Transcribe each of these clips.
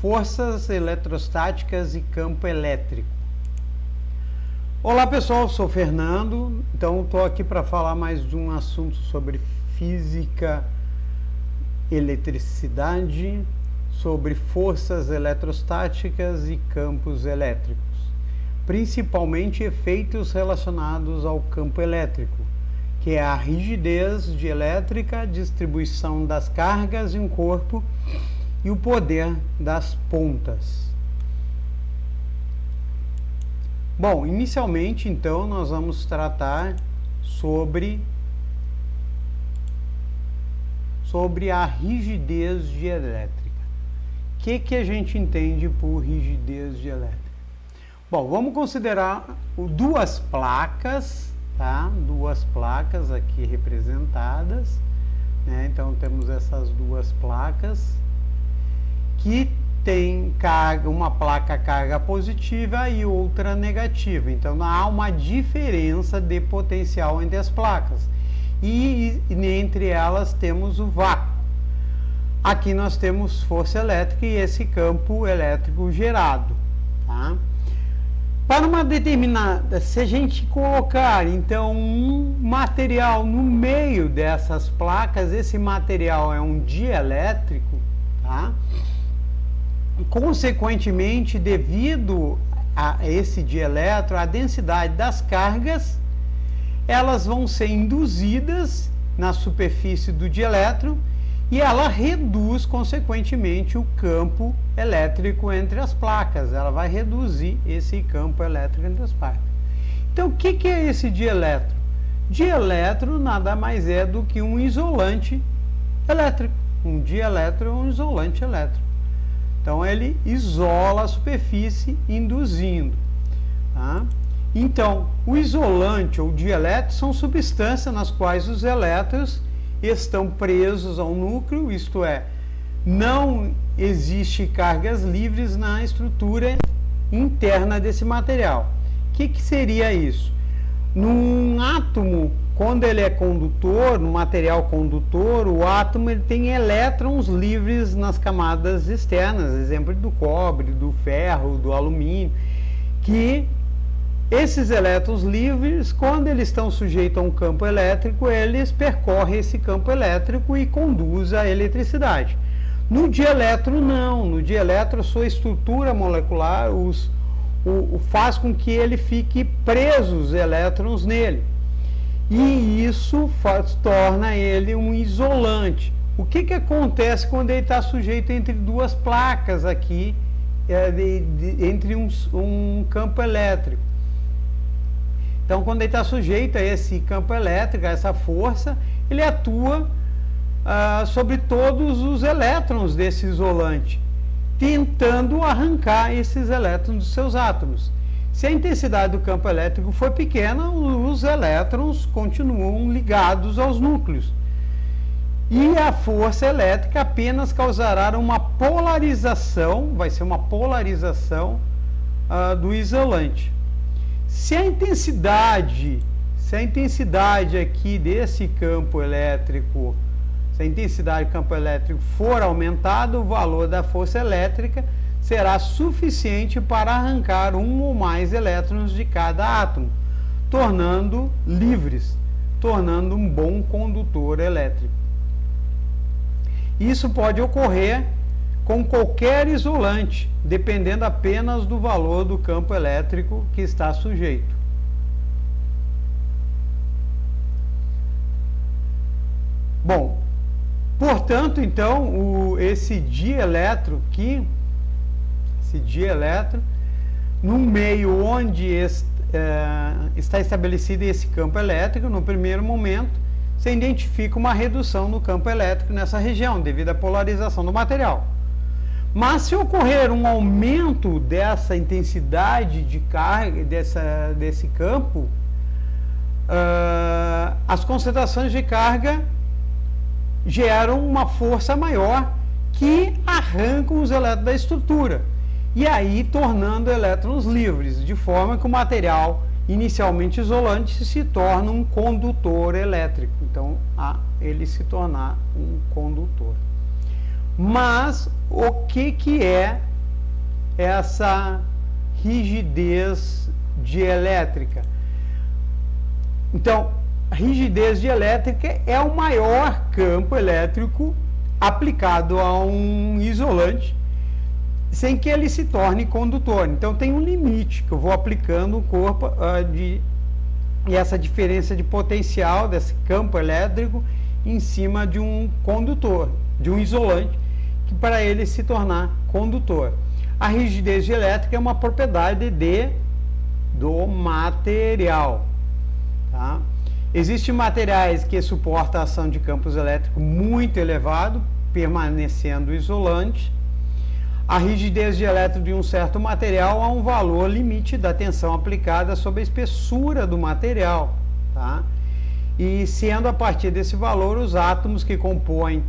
forças eletrostáticas e campo elétrico. Olá pessoal, sou Fernando, então estou aqui para falar mais de um assunto sobre física, eletricidade, sobre forças eletrostáticas e campos elétricos, principalmente efeitos relacionados ao campo elétrico, que é a rigidez dielétrica, a distribuição das cargas em um corpo e o poder das pontas. Bom, inicialmente então nós vamos tratar sobre a rigidez dielétrica. O que a gente entende por rigidez dielétrica? Bom, vamos considerar duas placas, tá? Duas placas aqui representadas, né? Então temos essas duas placas que tem carga, uma placa carga positiva e outra negativa. Então há uma diferença de potencial entre as placas. E entre elas temos o vácuo. Aqui nós temos força elétrica e esse campo elétrico gerado. Tá? Para uma determinada, se a gente colocar então um material no meio dessas placas, esse material é um dielétrico, tá? Consequentemente, devido a esse dielétron, a densidade das cargas, elas vão ser induzidas na superfície do dielétron e ela reduz, consequentemente, o campo elétrico entre as placas. Ela vai reduzir esse campo elétrico entre as placas. Então, o que é esse dielétron? Dielétron nada mais é do que um isolante elétrico. Um dielétron é um isolante elétrico. Então, ele isola a superfície, induzindo. Tá? Então, o isolante ou dielétron são substâncias nas quais os elétrons estão presos ao núcleo, isto é, não existe cargas livres na estrutura interna desse material. O que seria isso? Num átomo, quando ele é condutor, no material condutor, o átomo ele tem elétrons livres nas camadas externas, exemplo do cobre, do ferro, do alumínio, que esses elétrons livres, quando eles estão sujeitos a um campo elétrico, eles percorrem esse campo elétrico e conduzem a eletricidade. No dielétron não, no dielétron sua estrutura molecular faz com que ele fique preso os elétrons nele. E isso torna ele um isolante. O que acontece quando ele está sujeito entre duas placas aqui, entre um campo elétrico? Então, quando ele está sujeito a esse campo elétrico, a essa força, ele atua sobre todos os elétrons desse isolante, tentando arrancar esses elétrons dos seus átomos. Se a intensidade do campo elétrico for pequena, os elétrons continuam ligados aos núcleos. E a força elétrica apenas causará uma polarização, vai ser uma polarização do isolante. Se a intensidade aqui desse campo elétrico, se a intensidade do campo elétrico for aumentada, o valor da força elétrica será suficiente para arrancar um ou mais elétrons de cada átomo, tornando livres, tornando um bom condutor elétrico. Isso pode ocorrer com qualquer isolante, dependendo apenas do valor do campo elétrico que está sujeito. Bom, portanto, então, esse dielétron aqui, no meio onde está estabelecido esse campo elétrico, no primeiro momento, você identifica uma redução no campo elétrico nessa região, devido à polarização do material. Mas se ocorrer um aumento dessa intensidade de carga, desse campo, as concentrações de carga geram uma força maior que arrancam os elétrons da estrutura. E aí tornando elétrons livres, de forma que o material inicialmente isolante se torna um condutor elétrico. Então, ele se tornar um condutor. Mas o que é essa rigidez dielétrica. Então, a rigidez dielétrica é o maior campo elétrico aplicado a um isolante sem que ele se torne condutor. Então tem um limite que eu vou aplicando o corpo e essa diferença de potencial desse campo elétrico em cima de um condutor, de um isolante, que para ele se tornar condutor. A rigidez dielétrica é uma propriedade do material. Tá? Existem materiais que suportam a ação de campos elétricos muito elevado, permanecendo isolante. A rigidez dielétrica de um certo material há um valor limite da tensão aplicada sobre a espessura do material, tá? E sendo a partir desse valor os átomos que compõem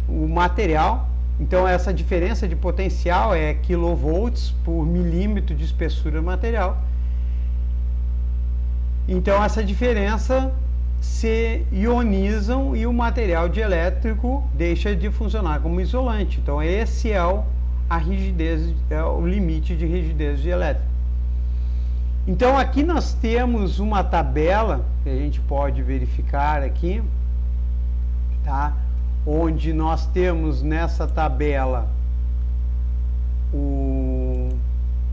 o material. Então essa diferença de potencial é kV por milímetro de espessura do material. Então essa diferença se ionizam e o material dielétrico deixa de funcionar como isolante. Então esse é a rigidez, é o limite de rigidez dielétrica. Então aqui nós temos uma tabela que a gente pode verificar aqui, tá? Onde nós temos nessa tabela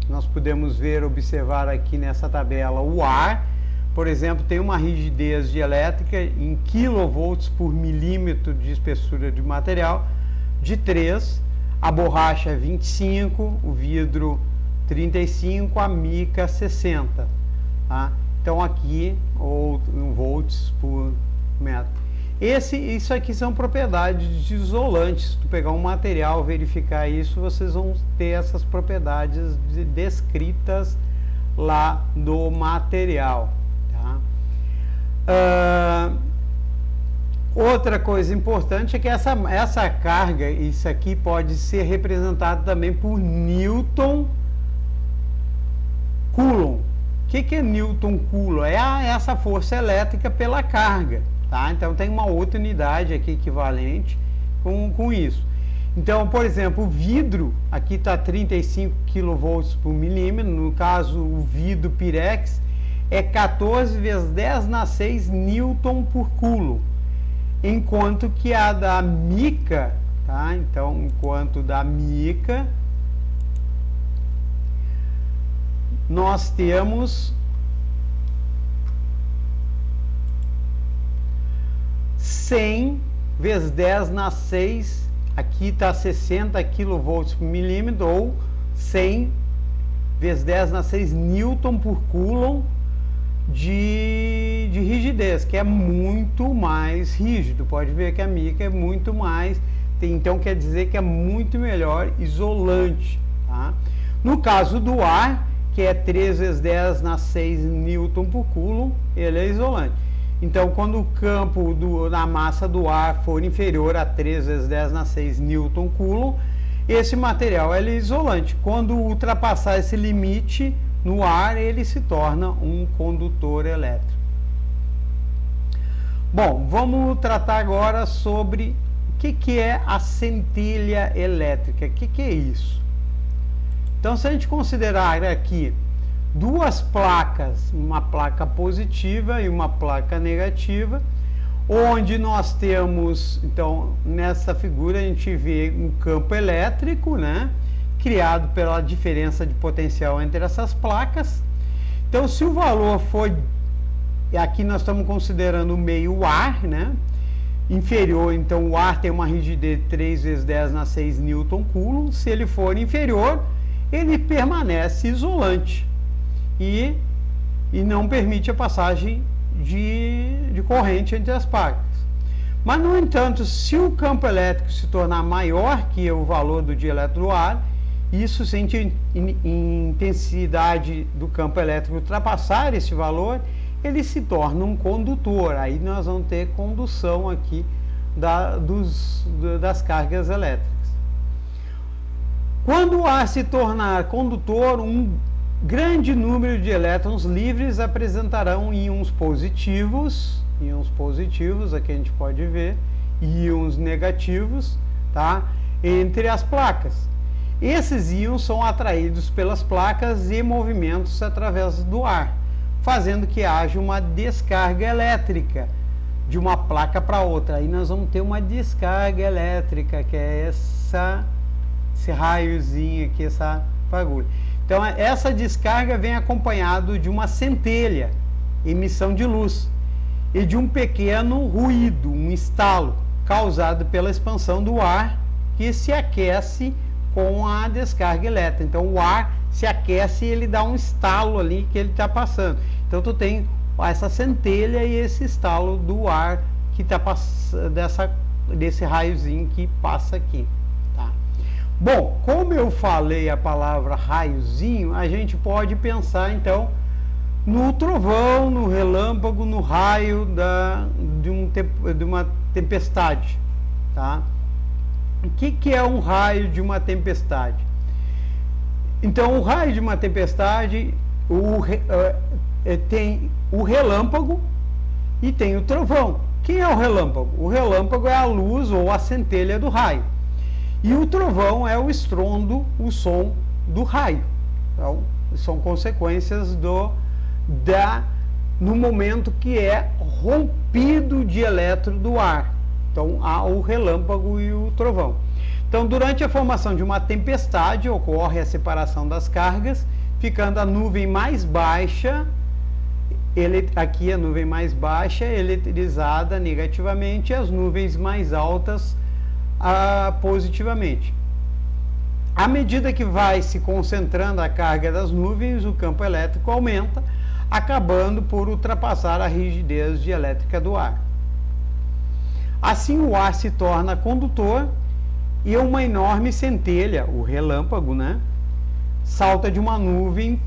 nós podemos observar aqui nessa tabela o ar, por exemplo, tem uma rigidez dielétrica em kV por milímetro de espessura de material de 3, a borracha 25, o vidro 35, a mica 60. Tá? Então aqui, ou volts por metro. Isso aqui são propriedades de isolantes. Se tu pegar um material, verificar isso, vocês vão ter essas propriedades descritas lá do material. Tá? Outra coisa importante é que essa carga, isso aqui pode ser representado também por Newton Coulomb. O que é Newton Coulomb? É essa força elétrica pela carga. Tá? Então tem uma outra unidade aqui equivalente com isso. Então, por exemplo, o vidro, aqui está 35 kV por milímetro, no caso o vidro Pirex é 14 vezes 10 na 6 Newton por Coulomb. Enquanto que a da mica, tá? Então, enquanto da mica, nós temos 100 vezes 10 na 6, aqui está 60 kV por milímetro, ou 100 vezes 10 na 6 Newton por Coulomb de rigidez, que é muito mais rígido. Pode ver que a mica é muito mais, então quer dizer que é muito melhor isolante. Tá? No caso do ar, que é 3 vezes 10 na 6 Newton por Coulomb, ele é isolante. Então, quando o campo na massa do ar for inferior a 3 vezes 10 na 6 Newton Coulomb, esse material é isolante. Quando ultrapassar esse limite no ar, ele se torna um condutor elétrico. Bom, vamos tratar agora sobre o que é a centelha elétrica. O que é isso? Então, se a gente considerar aqui duas placas, uma placa positiva e uma placa negativa, onde nós temos, então, nessa figura a gente vê um campo elétrico, né, criado pela diferença de potencial entre essas placas. Então, se o valor for, aqui nós estamos considerando o meio ar, né, inferior, então o ar tem uma rigidez de 3 vezes 10 na 6 Newton Coulomb. Se ele for inferior, ele permanece isolante e não permite a passagem de corrente entre as placas. Mas, no entanto, se o campo elétrico se tornar maior que o valor do dielétrico do ar, isso, se a intensidade do campo elétrico ultrapassar esse valor, ele se torna um condutor. Aí nós vamos ter condução aqui das cargas elétricas. Quando o ar se tornar condutor, um grande número de elétrons livres apresentarão íons positivos, aqui a gente pode ver, íons negativos, tá? Entre as placas. Esses íons são atraídos pelas placas e movimentos através do ar, fazendo que haja uma descarga elétrica de uma placa para outra. Aí nós vamos ter uma descarga elétrica, que é esse raiozinho aqui, essa fagulha. Então essa descarga vem acompanhado de uma centelha, emissão de luz, e de um pequeno ruído, um estalo, causado pela expansão do ar, que se aquece com a descarga elétrica. Então o ar se aquece e ele dá um estalo ali que ele está passando. Então tu tem essa centelha e esse estalo do ar que está passando, desse raiozinho que passa aqui. Tá? Bom, como eu falei a palavra raiozinho, a gente pode pensar então no trovão, no relâmpago, no raio de uma tempestade. Tá? O que é um raio de uma tempestade? Então, o raio de uma tempestade tem o relâmpago e tem o trovão. Quem é o relâmpago? O relâmpago é a luz ou a centelha do raio. E o trovão é o estrondo, o som do raio. Então, são consequências no momento que é rompido de elétron do ar. Então, há o relâmpago e o trovão. Então, durante a formação de uma tempestade, ocorre a separação das cargas, ficando a nuvem mais baixa, aqui a nuvem mais baixa, eletrizada negativamente, e as nuvens mais altas positivamente. À medida que vai se concentrando a carga das nuvens, o campo elétrico aumenta, acabando por ultrapassar a rigidez dielétrica do ar. Assim, o ar se torna condutor e uma enorme centelha, o relâmpago, né, salta de uma nuvem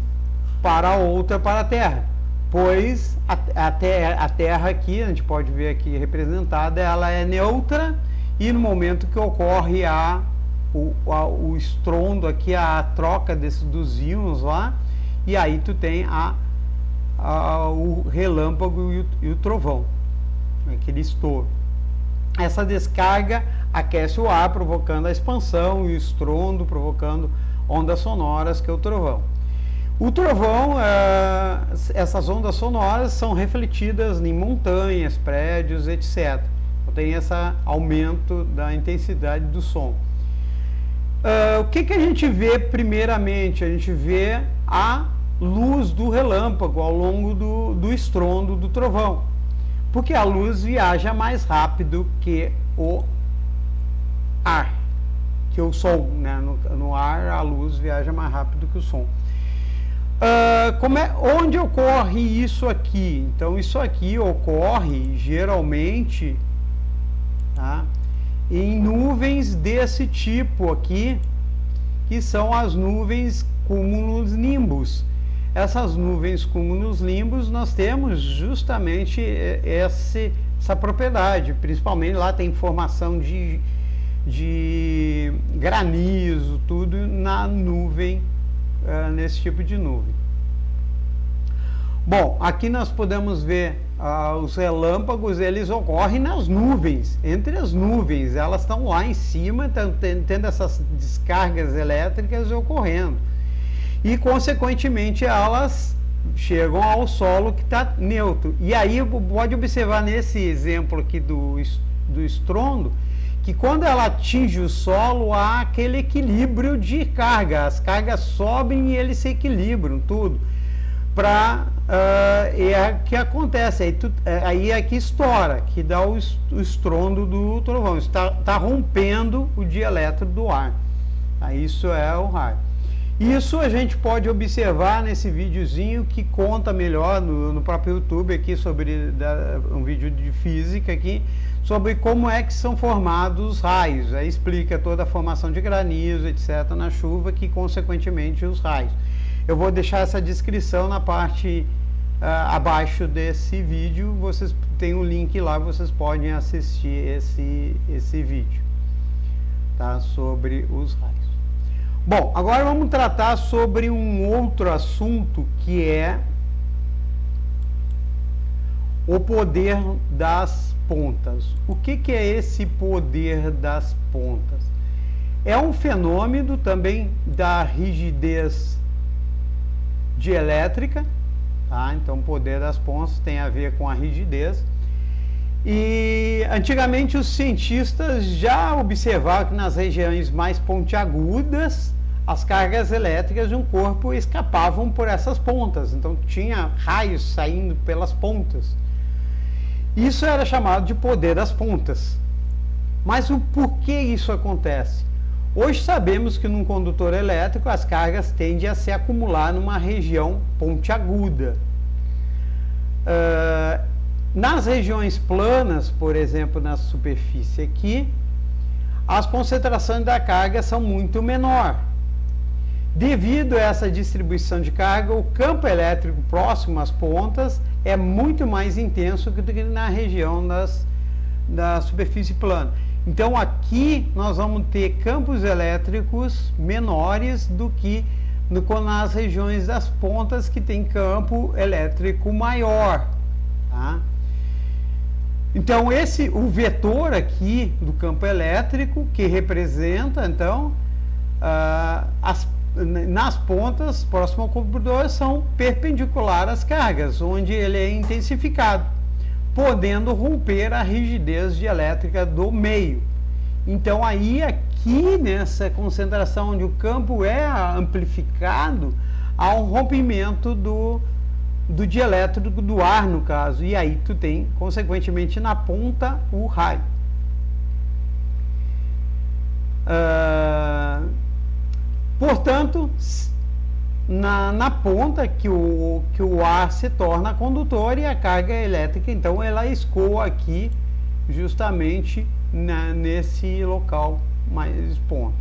para outra para a Terra, pois a Terra aqui, a gente pode ver aqui representada, ela é neutra e no momento que ocorre o estrondo aqui, a troca dos íons lá, e aí tu tem o relâmpago e o trovão, aquele estouro. Essa descarga aquece o ar, provocando a expansão e o estrondo, provocando ondas sonoras, que é o trovão. O trovão, essas ondas sonoras são refletidas em montanhas, prédios, etc. Então tem esse aumento da intensidade do som. O que a gente vê primeiramente? A gente vê a luz do relâmpago ao longo do estrondo do trovão, porque a luz viaja mais rápido que o ar, que o som, né? No ar a luz viaja mais rápido que o som. Onde ocorre isso aqui? Então isso aqui ocorre geralmente, tá, em nuvens desse tipo aqui, que são as nuvens cumulonimbus. Essas nuvens cumulonimbus, nós temos justamente essa propriedade, principalmente lá tem formação de granizo, tudo na nuvem, nesse tipo de nuvem. Bom, aqui nós podemos ver os relâmpagos, eles ocorrem nas nuvens, entre as nuvens, elas estão lá em cima, tendo essas descargas elétricas ocorrendo. E, consequentemente, elas chegam ao solo que está neutro. E aí, pode observar nesse exemplo aqui do estrondo, que quando ela atinge o solo, há aquele equilíbrio de carga. As cargas sobem e eles se equilibram, tudo. É que acontece, aí é que estoura, que dá o estrondo do trovão. Está rompendo o dielétron do ar. Isso é o raio. Isso a gente pode observar nesse videozinho que conta melhor no próprio YouTube aqui sobre um vídeo de física aqui sobre como é que são formados os raios. Aí explica toda a formação de granizo, etc, na chuva, que consequentemente os raios. Eu vou deixar essa descrição na parte abaixo desse vídeo. Vocês têm um link lá, vocês podem assistir esse vídeo, tá, sobre os raios. Bom, agora vamos tratar sobre um outro assunto, que é o poder das pontas. O que é esse poder das pontas? É um fenômeno também da rigidez dielétrica, tá? Então o poder das pontas tem a ver com a rigidez. E antigamente os cientistas já observavam que nas regiões mais pontiagudas as cargas elétricas de um corpo escapavam por essas pontas, então tinha raios saindo pelas pontas. Isso era chamado de poder das pontas. Mas o porquê isso acontece? Hoje sabemos que num condutor elétrico as cargas tendem a se acumular numa região pontiaguda. Nas regiões planas, por exemplo, na superfície aqui, as concentrações da carga são muito menor. Devido a essa distribuição de carga, o campo elétrico próximo às pontas é muito mais intenso do que na região da superfície plana. Então aqui nós vamos ter campos elétricos menores do que nas regiões das pontas, que tem campo elétrico maior, tá? Então o vetor aqui do campo elétrico, que representa então nas pontas próximas ao computador, são perpendiculares às cargas, onde ele é intensificado, podendo romper a rigidez dielétrica do meio. Então aí aqui nessa concentração onde o campo é amplificado, há um rompimento do dielétrico do ar, no caso, e aí tu tem consequentemente na ponta o raio. Portanto, na ponta que o ar se torna condutor e a carga elétrica, então, ela escoa aqui justamente nesse local mais ponta.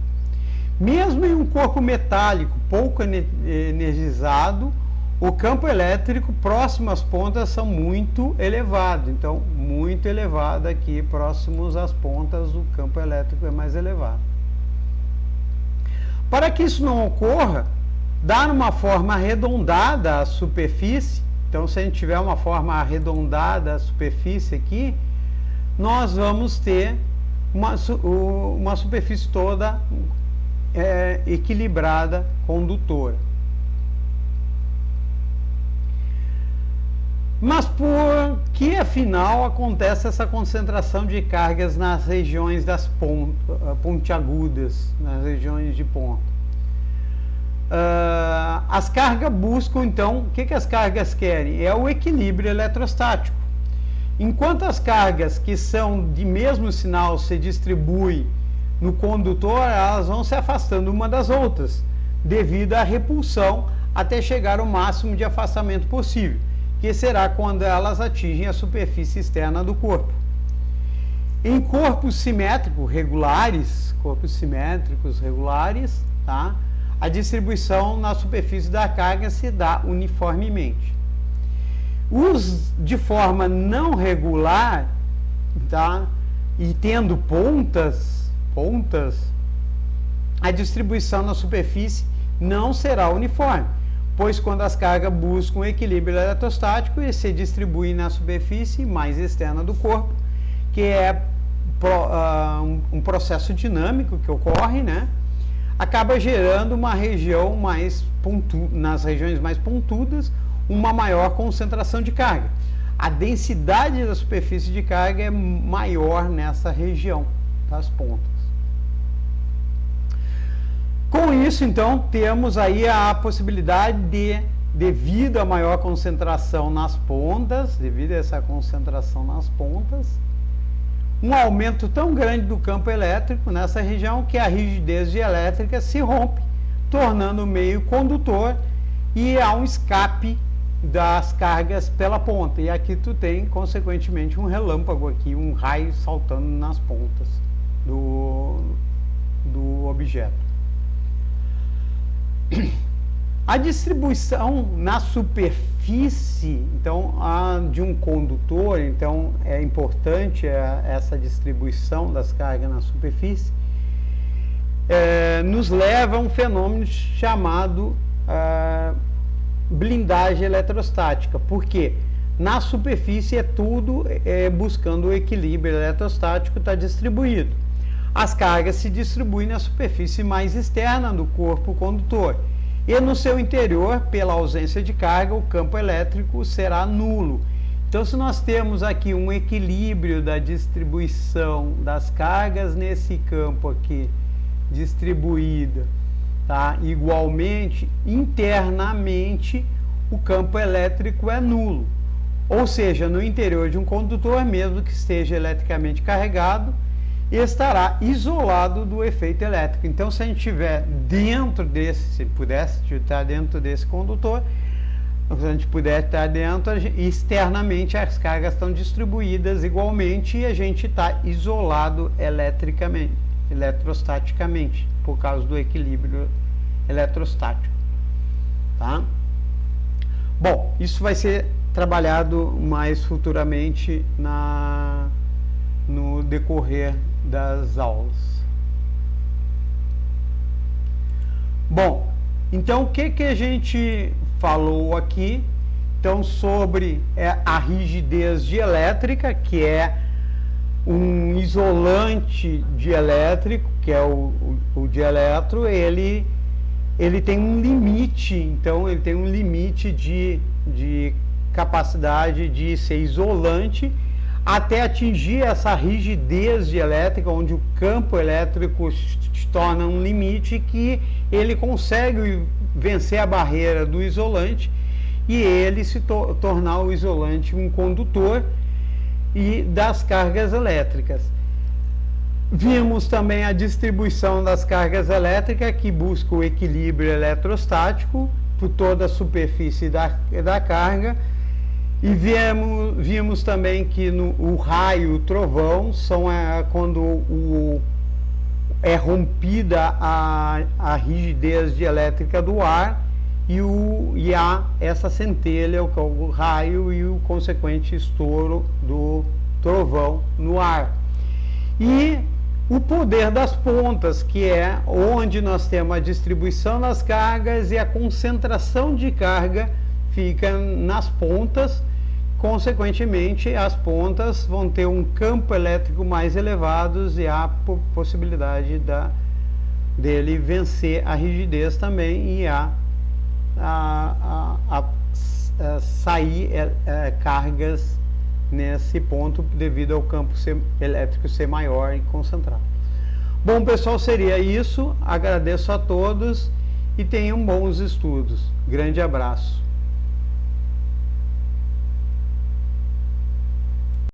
Mesmo em um corpo metálico pouco energizado, o campo elétrico próximo às pontas são muito elevado. Então, muito elevado aqui, próximos às pontas, o campo elétrico é mais elevado. Para que isso não ocorra, dar uma forma arredondada à superfície. Então, se a gente tiver uma forma arredondada à superfície aqui, nós vamos ter uma superfície toda equilibrada, condutora. Mas por que afinal acontece essa concentração de cargas nas regiões das pontiagudas, nas regiões de ponta? As cargas buscam então, o que as cargas querem? É o equilíbrio eletrostático. Enquanto as cargas que são de mesmo sinal se distribuem no condutor, elas vão se afastando uma das outras, devido à repulsão, até chegar ao máximo de afastamento possível, que será quando elas atingem a superfície externa do corpo. Em corpos simétricos regulares, tá? A distribuição na superfície da carga se dá uniformemente. Os de forma não regular, tá? E tendo pontas, a distribuição na superfície não será uniforme, pois quando as cargas buscam equilíbrio eletrostático, eles se distribuem na superfície mais externa do corpo, que é um processo dinâmico que ocorre, né? Acaba gerando uma região mais nas regiões mais pontudas, uma maior concentração de carga. A densidade da superfície de carga é maior nessa região das pontas. Com isso, então, temos aí a possibilidade devido à maior concentração nas pontas, devido a essa concentração nas pontas, um aumento tão grande do campo elétrico nessa região que a rigidez dielétrica se rompe, tornando o meio condutor, e há um escape das cargas pela ponta. E aqui tu tem, consequentemente, um relâmpago aqui, um raio saltando nas pontas do objeto. A distribuição na superfície, então, de um condutor, então é importante essa distribuição das cargas na superfície, nos leva a um fenômeno chamado blindagem eletrostática. Porque na superfície é tudo buscando o equilíbrio eletrostático, está distribuído. as cargas se distribuem na superfície mais externa do corpo condutor. E no seu interior, pela ausência de carga, o campo elétrico será nulo. Então, se nós temos aqui um equilíbrio da distribuição das cargas nesse campo aqui, distribuída, tá, igualmente, internamente, o campo elétrico é nulo. Ou seja, no interior de um condutor, mesmo que esteja eletricamente carregado, estará isolado do efeito elétrico. Então, se a gente estiver dentro desse, se pudesse estar dentro desse condutor, se a gente puder estar dentro, externamente as cargas estão distribuídas igualmente e a gente está isolado eletricamente, eletrostaticamente, por causa do equilíbrio eletrostático. Tá? Bom, isso vai ser trabalhado mais futuramente no decorrer das aulas. Bom, então o que a gente falou aqui? Então, sobre a rigidez dielétrica, que é um isolante dielétrico, que é o dieletro, ele tem um limite, então ele tem um limite de capacidade de ser isolante até atingir essa rigidez dielétrica, onde o campo elétrico se torna um limite que ele consegue vencer a barreira do isolante e ele se tornar o isolante um condutor e das cargas elétricas. Vimos também a distribuição das cargas elétricas, que busca o equilíbrio eletrostático por toda a superfície da carga. E vimos também que o raio e o trovão são quando é rompida a rigidez dielétrica do ar e há essa centelha, o raio e o consequente estouro do trovão no ar. E o poder das pontas, que é onde nós temos a distribuição das cargas e a concentração de carga fica nas pontas. Consequentemente, as pontas vão ter um campo elétrico mais elevado e há possibilidade dele vencer a rigidez também e sair cargas nesse ponto devido ao campo elétrico ser maior e concentrado. Bom, pessoal, seria isso. Agradeço a todos e tenham bons estudos. Grande abraço.